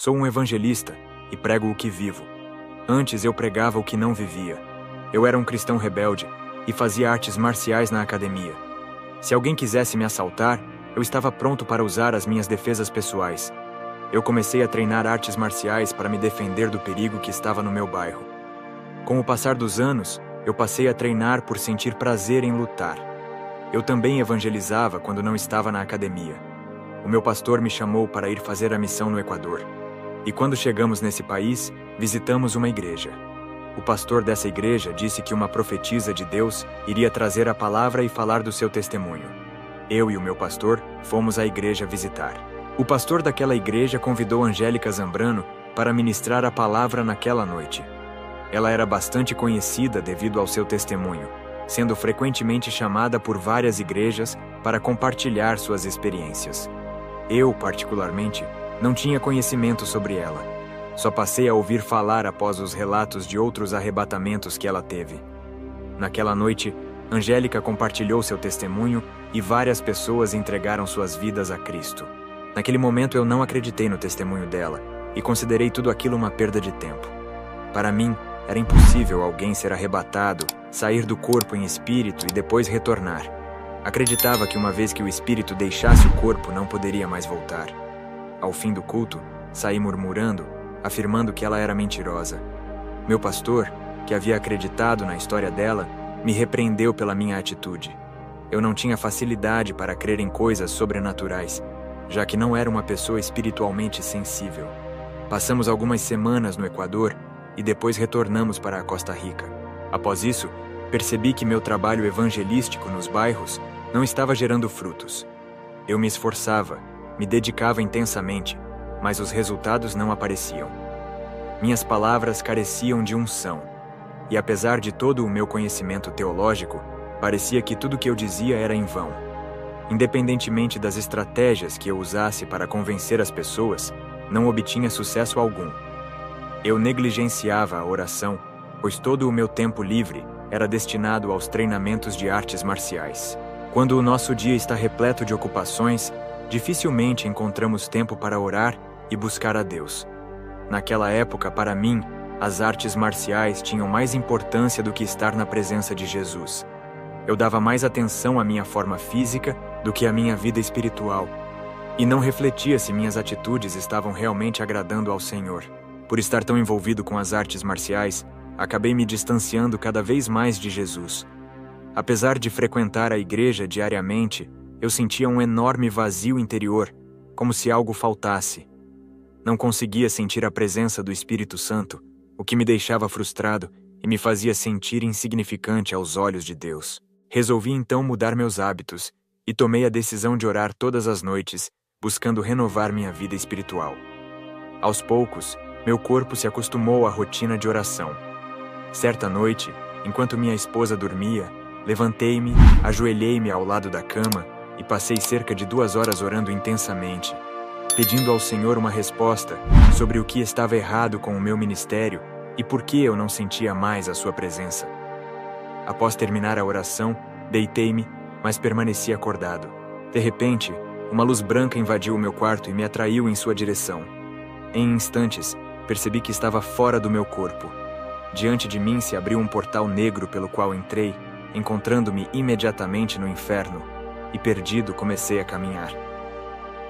Sou um evangelista e prego o que vivo. Antes eu pregava o que não vivia. Eu era um cristão rebelde e fazia artes marciais na academia. Se alguém quisesse me assaltar, eu estava pronto para usar as minhas defesas pessoais. Eu comecei a treinar artes marciais para me defender do perigo que estava no meu bairro. Com o passar dos anos, eu passei a treinar por sentir prazer em lutar. Eu também evangelizava quando não estava na academia. O meu pastor me chamou para ir fazer a missão no Equador. E quando chegamos nesse país, visitamos uma igreja. O pastor dessa igreja disse que uma profetisa de Deus iria trazer a palavra e falar do seu testemunho. Eu e o meu pastor fomos à igreja visitar. O pastor daquela igreja convidou Angélica Zambrano para ministrar a palavra naquela noite. Ela era bastante conhecida devido ao seu testemunho, sendo frequentemente chamada por várias igrejas para compartilhar suas experiências. Eu, particularmente, não tinha conhecimento sobre ela. Só passei a ouvir falar após os relatos de outros arrebatamentos que ela teve. Naquela noite, Angélica compartilhou seu testemunho e várias pessoas entregaram suas vidas a Cristo. Naquele momento eu não acreditei no testemunho dela e considerei tudo aquilo uma perda de tempo. Para mim, era impossível alguém ser arrebatado, sair do corpo em espírito e depois retornar. Acreditava que uma vez que o espírito deixasse o corpo, não poderia mais voltar. Ao fim do culto, saí murmurando, afirmando que ela era mentirosa. Meu pastor, que havia acreditado na história dela, me repreendeu pela minha atitude. Eu não tinha facilidade para crer em coisas sobrenaturais, já que não era uma pessoa espiritualmente sensível. Passamos algumas semanas no Equador e depois retornamos para a Costa Rica. Após isso, percebi que meu trabalho evangelístico nos bairros não estava gerando frutos. Eu me esforçava, me dedicava intensamente, mas os resultados não apareciam. Minhas palavras careciam de unção, e apesar de todo o meu conhecimento teológico, parecia que tudo que eu dizia era em vão. Independentemente das estratégias que eu usasse para convencer as pessoas, não obtinha sucesso algum. Eu negligenciava a oração, pois todo o meu tempo livre era destinado aos treinamentos de artes marciais. Quando o nosso dia está repleto de ocupações, dificilmente encontramos tempo para orar e buscar a Deus. Naquela época, para mim, as artes marciais tinham mais importância do que estar na presença de Jesus. Eu dava mais atenção à minha forma física do que à minha vida espiritual, e não refletia se minhas atitudes estavam realmente agradando ao Senhor. Por estar tão envolvido com as artes marciais, acabei me distanciando cada vez mais de Jesus. Apesar de frequentar a igreja diariamente, eu sentia um enorme vazio interior, como se algo faltasse. Não conseguia sentir a presença do Espírito Santo, o que me deixava frustrado e me fazia sentir insignificante aos olhos de Deus. Resolvi então mudar meus hábitos e tomei a decisão de orar todas as noites, buscando renovar minha vida espiritual. Aos poucos, meu corpo se acostumou à rotina de oração. Certa noite, enquanto minha esposa dormia, levantei-me, ajoelhei-me ao lado da cama e passei cerca de 2 horas orando intensamente, pedindo ao Senhor uma resposta sobre o que estava errado com o meu ministério e por que eu não sentia mais a sua presença. Após terminar a oração, deitei-me, mas permaneci acordado. De repente, uma luz branca invadiu o meu quarto e me atraiu em sua direção. Em instantes, percebi que estava fora do meu corpo. Diante de mim se abriu um portal negro pelo qual entrei, encontrando-me imediatamente no inferno, e perdido comecei a caminhar.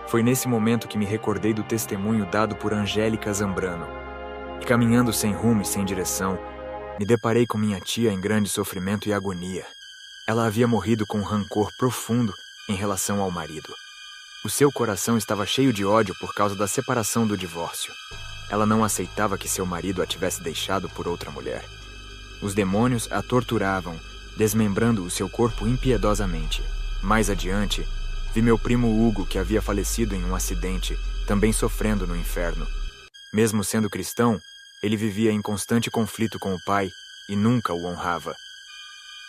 Foi nesse momento que me recordei do testemunho dado por Angélica Zambrano. E caminhando sem rumo e sem direção, me deparei com minha tia em grande sofrimento e agonia. Ela havia morrido com um rancor profundo em relação ao marido. O seu coração estava cheio de ódio por causa da separação do divórcio. Ela não aceitava que seu marido a tivesse deixado por outra mulher. Os demônios a torturavam, desmembrando o seu corpo impiedosamente. Mais adiante, vi meu primo Hugo, que havia falecido em um acidente, também sofrendo no inferno. Mesmo sendo cristão, ele vivia em constante conflito com o pai e nunca o honrava.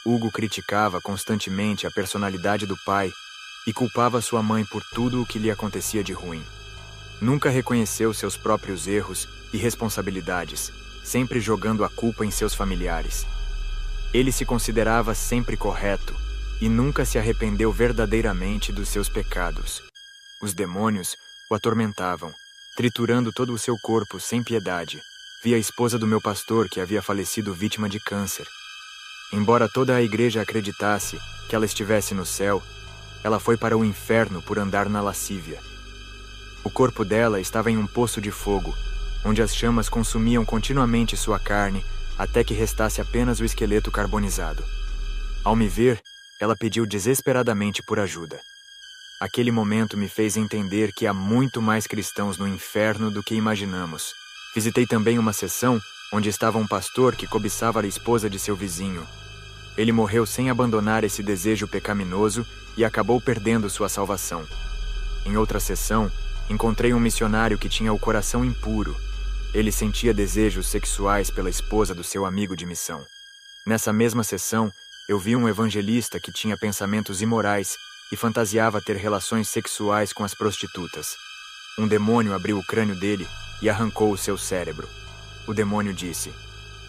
Hugo criticava constantemente a personalidade do pai e culpava sua mãe por tudo o que lhe acontecia de ruim. Nunca reconheceu seus próprios erros e responsabilidades, sempre jogando a culpa em seus familiares. Ele se considerava sempre correto e nunca se arrependeu verdadeiramente dos seus pecados. Os demônios o atormentavam, triturando todo o seu corpo sem piedade. Vi a esposa do meu pastor que havia falecido vítima de câncer. Embora toda a igreja acreditasse que ela estivesse no céu, ela foi para o inferno por andar na lascívia. O corpo dela estava em um poço de fogo, onde as chamas consumiam continuamente sua carne até que restasse apenas o esqueleto carbonizado. Ao me ver, ela pediu desesperadamente por ajuda. Aquele momento me fez entender que há muito mais cristãos no inferno do que imaginamos. Visitei também uma seção onde estava um pastor que cobiçava a esposa de seu vizinho. Ele morreu sem abandonar esse desejo pecaminoso e acabou perdendo sua salvação. Em outra seção, encontrei um missionário que tinha o coração impuro. Ele sentia desejos sexuais pela esposa do seu amigo de missão. Nessa mesma seção, eu vi um evangelista que tinha pensamentos imorais e fantasiava ter relações sexuais com as prostitutas. Um demônio abriu o crânio dele e arrancou o seu cérebro. O demônio disse: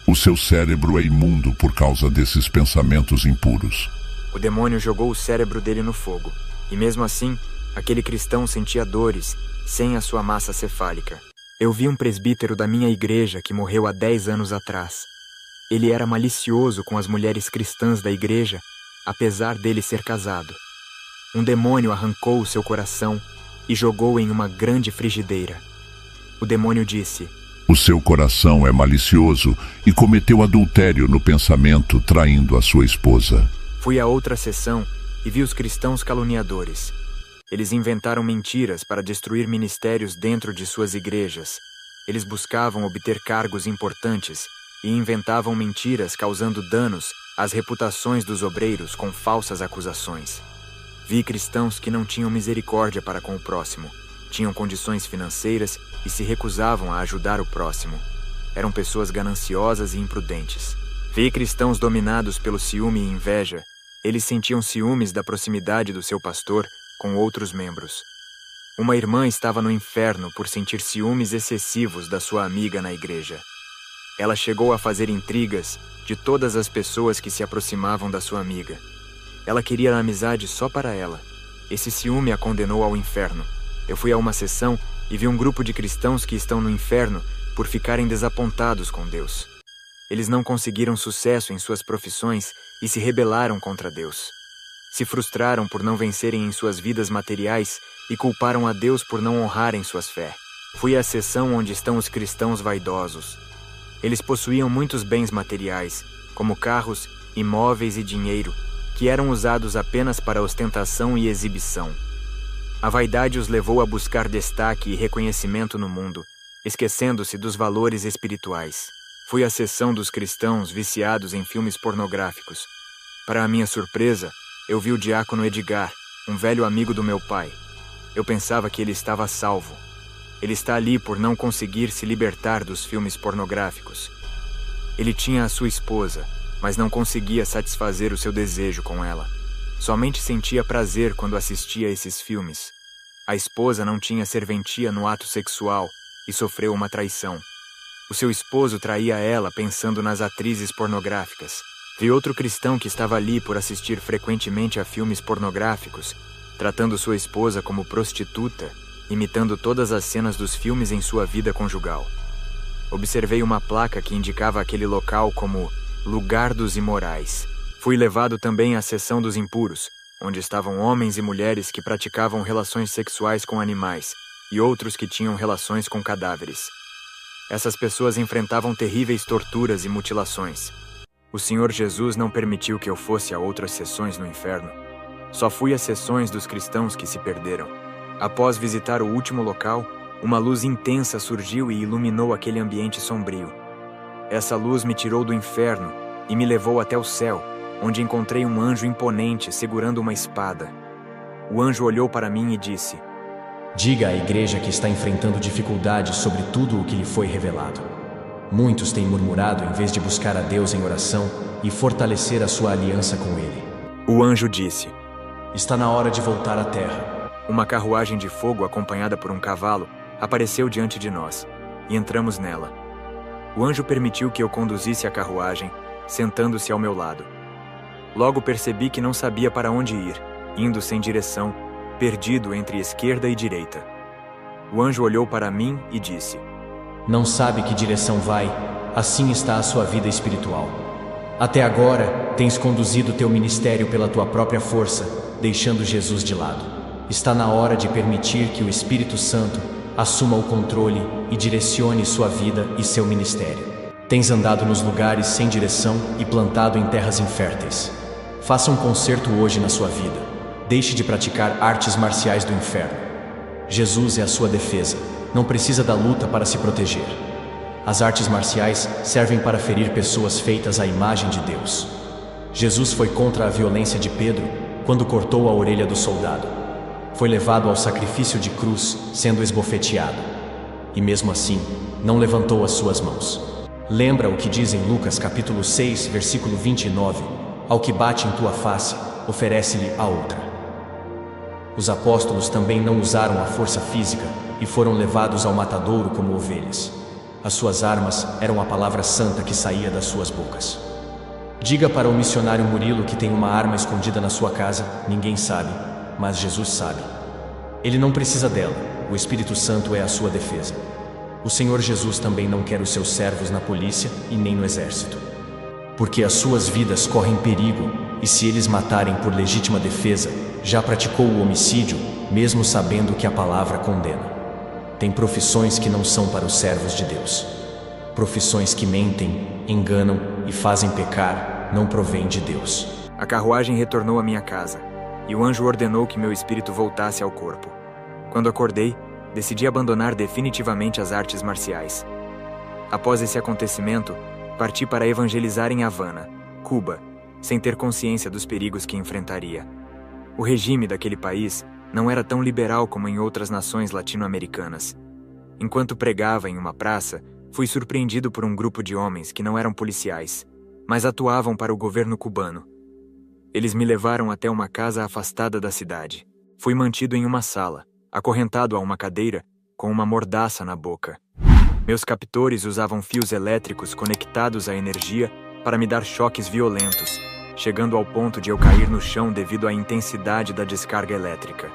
"O seu cérebro é imundo por causa desses pensamentos impuros." O demônio jogou o cérebro dele no fogo, e mesmo assim, aquele cristão sentia dores sem a sua massa cefálica. Eu vi um presbítero da minha igreja que morreu há 10 anos atrás. Ele era malicioso com as mulheres cristãs da igreja, apesar dele ser casado. Um demônio arrancou o seu coração e jogou em uma grande frigideira. O demônio disse: "O seu coração é malicioso e cometeu adultério no pensamento, traindo a sua esposa." Fui a outra sessão e vi os cristãos caluniadores. Eles inventaram mentiras para destruir ministérios dentro de suas igrejas. Eles buscavam obter cargos importantes e inventavam mentiras causando danos às reputações dos obreiros com falsas acusações. Vi cristãos que não tinham misericórdia para com o próximo, tinham condições financeiras e se recusavam a ajudar o próximo. Eram pessoas gananciosas e imprudentes. Vi cristãos dominados pelo ciúme e inveja. Eles sentiam ciúmes da proximidade do seu pastor com outros membros. Uma irmã estava no inferno por sentir ciúmes excessivos da sua amiga na igreja. Ela chegou a fazer intrigas de todas as pessoas que se aproximavam da sua amiga. Ela queria a amizade só para ela. Esse ciúme a condenou ao inferno. Eu fui a uma sessão e vi um grupo de cristãos que estão no inferno por ficarem desapontados com Deus. Eles não conseguiram sucesso em suas profissões e se rebelaram contra Deus. Se frustraram por não vencerem em suas vidas materiais e culparam a Deus por não honrarem suas fé. Fui à seção onde estão os cristãos vaidosos. Eles possuíam muitos bens materiais, como carros, imóveis e dinheiro, que eram usados apenas para ostentação e exibição. A vaidade os levou a buscar destaque e reconhecimento no mundo, esquecendo-se dos valores espirituais. Fui à seção dos cristãos viciados em filmes pornográficos. Para a minha surpresa, eu vi o diácono Edgar, um velho amigo do meu pai. Eu pensava que ele estava salvo. Ele está ali por não conseguir se libertar dos filmes pornográficos. Ele tinha a sua esposa, mas não conseguia satisfazer o seu desejo com ela. Somente sentia prazer quando assistia a esses filmes. A esposa não tinha serventia no ato sexual e sofreu uma traição. O seu esposo traía ela pensando nas atrizes pornográficas. Vi outro cristão que estava ali por assistir frequentemente a filmes pornográficos, tratando sua esposa como prostituta, imitando todas as cenas dos filmes em sua vida conjugal. Observei uma placa que indicava aquele local como Lugar dos Imorais. Fui levado também à seção dos impuros, onde estavam homens e mulheres que praticavam relações sexuais com animais e outros que tinham relações com cadáveres. Essas pessoas enfrentavam terríveis torturas e mutilações. O Senhor Jesus não permitiu que eu fosse a outras seções no inferno. Só fui às seções dos cristãos que se perderam. Após visitar o último local, uma luz intensa surgiu e iluminou aquele ambiente sombrio. Essa luz me tirou do inferno e me levou até o céu, onde encontrei um anjo imponente segurando uma espada. O anjo olhou para mim e disse: "Diga à igreja que está enfrentando dificuldades sobre tudo o que lhe foi revelado. Muitos têm murmurado em vez de buscar a Deus em oração e fortalecer a sua aliança com Ele." O anjo disse: "Está na hora de voltar à terra." Uma carruagem de fogo acompanhada por um cavalo apareceu diante de nós, e entramos nela. O anjo permitiu que eu conduzisse a carruagem, sentando-se ao meu lado. Logo percebi que não sabia para onde ir, indo sem direção, perdido entre esquerda e direita. O anjo olhou para mim e disse: Não sabe que direção vai, assim está a sua vida espiritual. Até agora, tens conduzido teu ministério pela tua própria força, deixando Jesus de lado. Está na hora de permitir que o Espírito Santo assuma o controle e direcione sua vida e seu ministério. Tens andado nos lugares sem direção e plantado em terras inférteis. Faça um concerto hoje na sua vida. Deixe de praticar artes marciais do inferno. Jesus é a sua defesa. Não precisa da luta para se proteger. As artes marciais servem para ferir pessoas feitas à imagem de Deus. Jesus foi contra a violência de Pedro quando cortou a orelha do soldado. Foi levado ao sacrifício de cruz, sendo esbofeteado. E mesmo assim, não levantou as suas mãos. Lembra o que diz em Lucas capítulo 6, versículo 29, ao que bate em tua face, oferece-lhe a outra. Os apóstolos também não usaram a força física e foram levados ao matadouro como ovelhas. As suas armas eram a palavra santa que saía das suas bocas. Diga para o missionário Murilo que tem uma arma escondida na sua casa, ninguém sabe, mas Jesus sabe. Ele não precisa dela, o Espírito Santo é a sua defesa. O Senhor Jesus também não quer os seus servos na polícia e nem no exército. Porque as suas vidas correm perigo, e se eles matarem por legítima defesa, já praticou o homicídio, mesmo sabendo que a palavra condena. Tem profissões que não são para os servos de Deus. Profissões que mentem, enganam e fazem pecar, não provém de Deus. A carruagem retornou à minha casa, e o anjo ordenou que meu espírito voltasse ao corpo. Quando acordei, decidi abandonar definitivamente as artes marciais. Após esse acontecimento, parti para evangelizar em Havana, Cuba, sem ter consciência dos perigos que enfrentaria. O regime daquele país não era tão liberal como em outras nações latino-americanas. Enquanto pregava em uma praça, fui surpreendido por um grupo de homens que não eram policiais, mas atuavam para o governo cubano. Eles me levaram até uma casa afastada da cidade. Fui mantido em uma sala, acorrentado a uma cadeira, com uma mordaça na boca. Meus captores usavam fios elétricos conectados à energia para me dar choques violentos, chegando ao ponto de eu cair no chão devido à intensidade da descarga elétrica.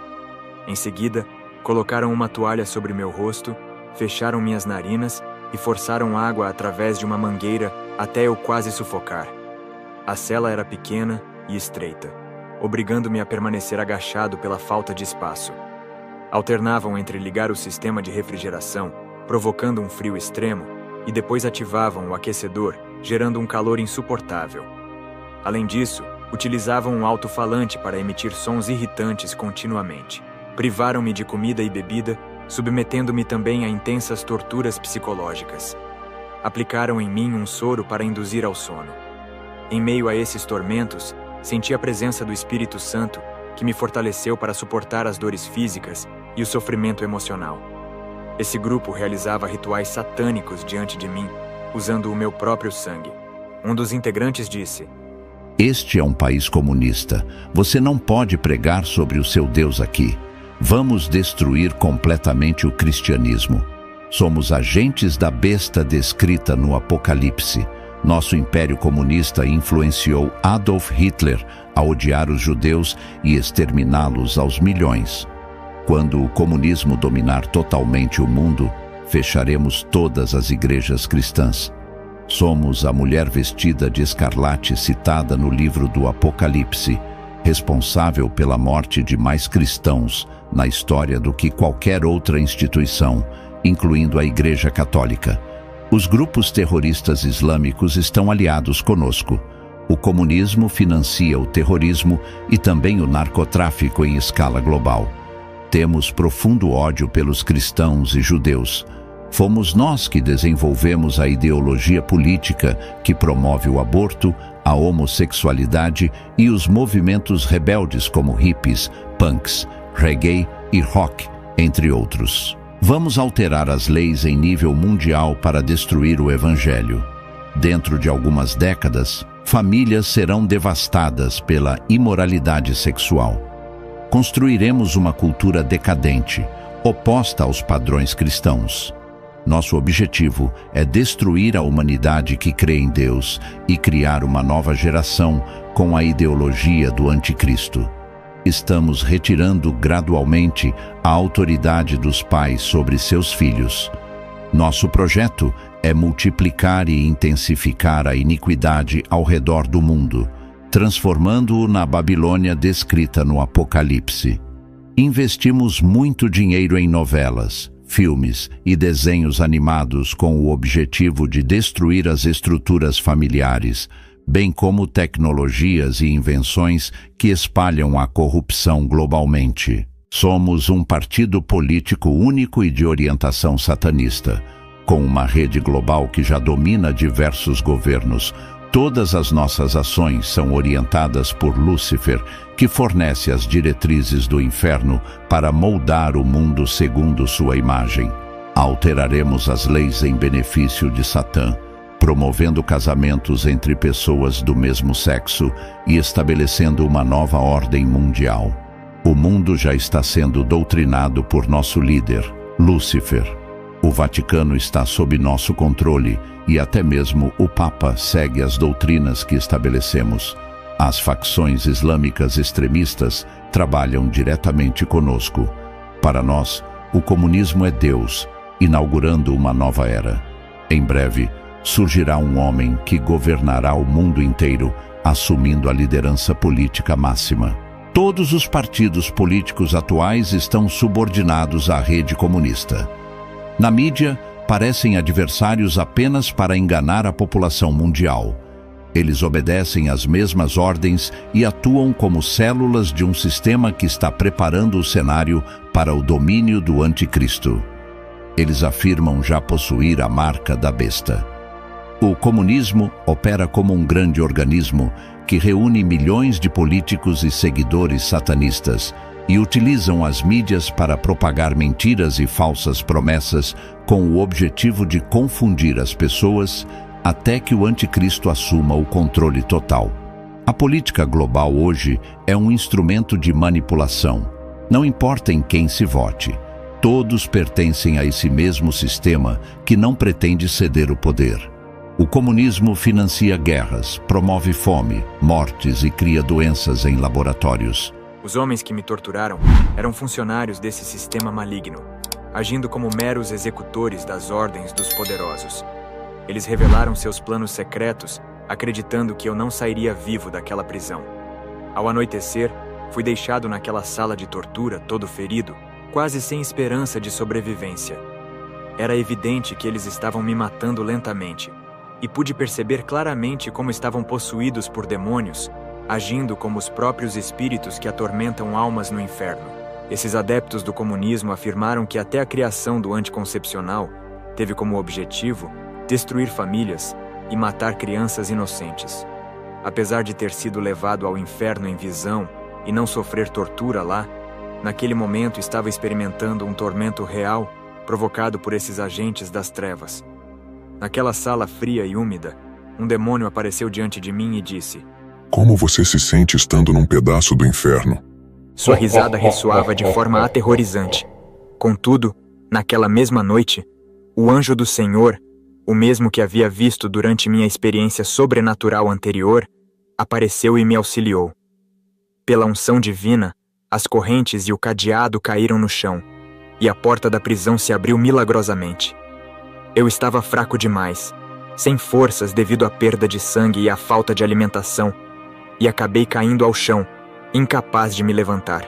Em seguida, colocaram uma toalha sobre meu rosto, fecharam minhas narinas e forçaram água através de uma mangueira até eu quase sufocar. A cela era pequena e estreita, obrigando-me a permanecer agachado pela falta de espaço. Alternavam entre ligar o sistema de refrigeração, provocando um frio extremo, e depois ativavam o aquecedor, gerando um calor insuportável. Além disso, utilizavam um alto-falante para emitir sons irritantes continuamente. Privaram-me de comida e bebida, submetendo-me também a intensas torturas psicológicas. Aplicaram em mim um soro para induzir ao sono. Em meio a esses tormentos, senti a presença do Espírito Santo, que me fortaleceu para suportar as dores físicas e o sofrimento emocional. Esse grupo realizava rituais satânicos diante de mim, usando o meu próprio sangue. Um dos integrantes disse: Este é um país comunista. Você não pode pregar sobre o seu Deus aqui. Vamos destruir completamente o cristianismo. Somos agentes da besta descrita no Apocalipse. Nosso império comunista influenciou Adolf Hitler a odiar os judeus e exterminá-los aos milhões. Quando o comunismo dominar totalmente o mundo, fecharemos todas as igrejas cristãs. Somos a mulher vestida de escarlate citada no livro do Apocalipse, responsável pela morte de mais cristãos na história do que qualquer outra instituição, incluindo a Igreja Católica. Os grupos terroristas islâmicos estão aliados conosco. O comunismo financia o terrorismo e também o narcotráfico em escala global. Temos profundo ódio pelos cristãos e judeus. Fomos nós que desenvolvemos a ideologia política que promove o aborto, a homossexualidade e os movimentos rebeldes como hippies, punks, reggae e rock, entre outros. Vamos alterar as leis em nível mundial para destruir o evangelho. Dentro de algumas décadas, famílias serão devastadas pela imoralidade sexual. Construiremos uma cultura decadente, oposta aos padrões cristãos. Nosso objetivo é destruir a humanidade que crê em Deus e criar uma nova geração com a ideologia do anticristo. estamos retirando gradualmente a autoridade dos pais sobre seus filhos. Nosso projeto é multiplicar e intensificar a iniquidade ao redor do mundo, transformando-o na Babilônia descrita no Apocalipse. Investimos muito dinheiro em novelas, filmes e desenhos animados com o objetivo de destruir as estruturas familiares, bem como tecnologias e invenções que espalham a corrupção globalmente. Somos um partido político único e de orientação satanista, com uma rede global que já domina diversos governos. Todas as nossas ações são orientadas por Lúcifer, que fornece as diretrizes do inferno para moldar o mundo segundo sua imagem. Alteraremos as leis em benefício de Satã, promovendo casamentos entre pessoas do mesmo sexo e estabelecendo uma nova ordem mundial. O mundo já está sendo doutrinado por nosso líder, Lúcifer. O Vaticano está sob nosso controle e até mesmo o Papa segue as doutrinas que estabelecemos. As facções islâmicas extremistas trabalham diretamente conosco. Para nós, o comunismo é Deus, inaugurando uma nova era. Em breve, surgirá um homem que governará o mundo inteiro, assumindo a liderança política máxima. Todos os partidos políticos atuais estão subordinados à rede comunista. Na mídia, parecem adversários apenas para enganar a população mundial. Eles obedecem às mesmas ordens e atuam como células de um sistema que está preparando o cenário para o domínio do anticristo. Eles afirmam já possuir a marca da besta. O comunismo opera como um grande organismo que reúne milhões de políticos e seguidores satanistas e utilizam as mídias para propagar mentiras e falsas promessas com o objetivo de confundir as pessoas até que o anticristo assuma o controle total. A política global hoje é um instrumento de manipulação. Não importa em quem se vote, todos pertencem a esse mesmo sistema que não pretende ceder o poder. O comunismo financia guerras, promove fome, mortes e cria doenças em laboratórios. Os homens que me torturaram eram funcionários desse sistema maligno, agindo como meros executores das ordens dos poderosos. Eles revelaram seus planos secretos, acreditando que eu não sairia vivo daquela prisão. Ao anoitecer, fui deixado naquela sala de tortura, todo ferido, quase sem esperança de sobrevivência. Era evidente que eles estavam me matando lentamente, e pude perceber claramente como estavam possuídos por demônios, agindo como os próprios espíritos que atormentam almas no inferno. Esses adeptos do comunismo afirmaram que até a criação do anticoncepcional teve como objetivo destruir famílias e matar crianças inocentes. Apesar de ter sido levado ao inferno em visão e não sofrer tortura lá, naquele momento estava experimentando um tormento real provocado por esses agentes das trevas. Naquela sala fria e úmida, um demônio apareceu diante de mim e disse: "Como você se sente estando num pedaço do inferno?" Sua risada ressoava de forma aterrorizante. Contudo, naquela mesma noite, o anjo do Senhor, o mesmo que havia visto durante minha experiência sobrenatural anterior, apareceu e me auxiliou. Pela unção divina, as correntes e o cadeado caíram no chão, e a porta da prisão se abriu milagrosamente. Eu estava fraco demais, sem forças devido à perda de sangue e à falta de alimentação, e acabei caindo ao chão, incapaz de me levantar.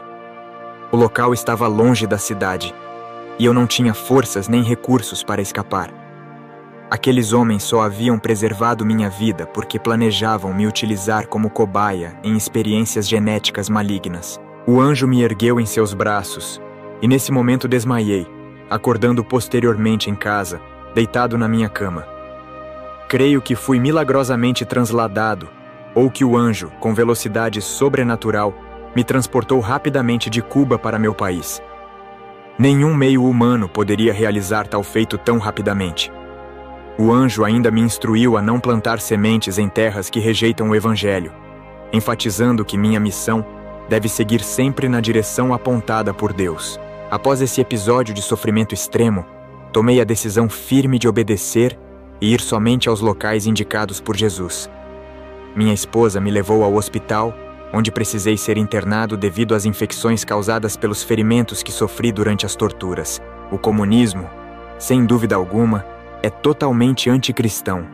O local estava longe da cidade, e eu não tinha forças nem recursos para escapar. Aqueles homens só haviam preservado minha vida porque planejavam me utilizar como cobaia em experiências genéticas malignas. O anjo me ergueu em seus braços, e nesse momento desmaiei, acordando posteriormente em casa, deitado na minha cama. Creio que fui milagrosamente transladado, ou que o anjo, com velocidade sobrenatural, me transportou rapidamente de Cuba para meu país. Nenhum meio humano poderia realizar tal feito tão rapidamente. O anjo ainda me instruiu a não plantar sementes em terras que rejeitam o Evangelho, enfatizando que minha missão deve seguir sempre na direção apontada por Deus. Após esse episódio de sofrimento extremo, tomei a decisão firme de obedecer e ir somente aos locais indicados por Jesus. Minha esposa me levou ao hospital onde precisei ser internado devido às infecções causadas pelos ferimentos que sofri durante as torturas. O comunismo, sem dúvida alguma, é totalmente anticristão,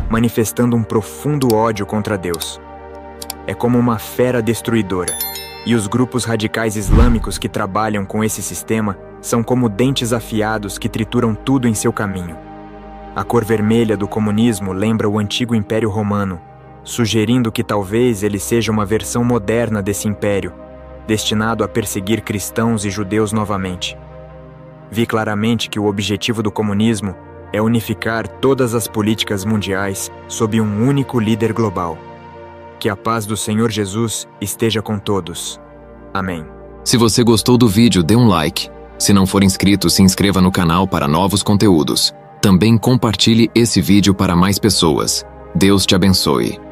manifestando um profundo ódio contra Deus. É como uma fera destruidora, e os grupos radicais islâmicos que trabalham com esse sistema são como dentes afiados que trituram tudo em seu caminho. A cor vermelha do comunismo lembra o antigo Império Romano, sugerindo que talvez ele seja uma versão moderna desse império, destinado a perseguir cristãos e judeus novamente. Vi claramente que o objetivo do comunismo é unificar todas as políticas mundiais sob um único líder global. Que a paz do Senhor Jesus esteja com todos. Amém. Se você gostou do vídeo, dê um like. Se não for inscrito, se inscreva no canal para novos conteúdos. Também compartilhe esse vídeo para mais pessoas. Deus te abençoe.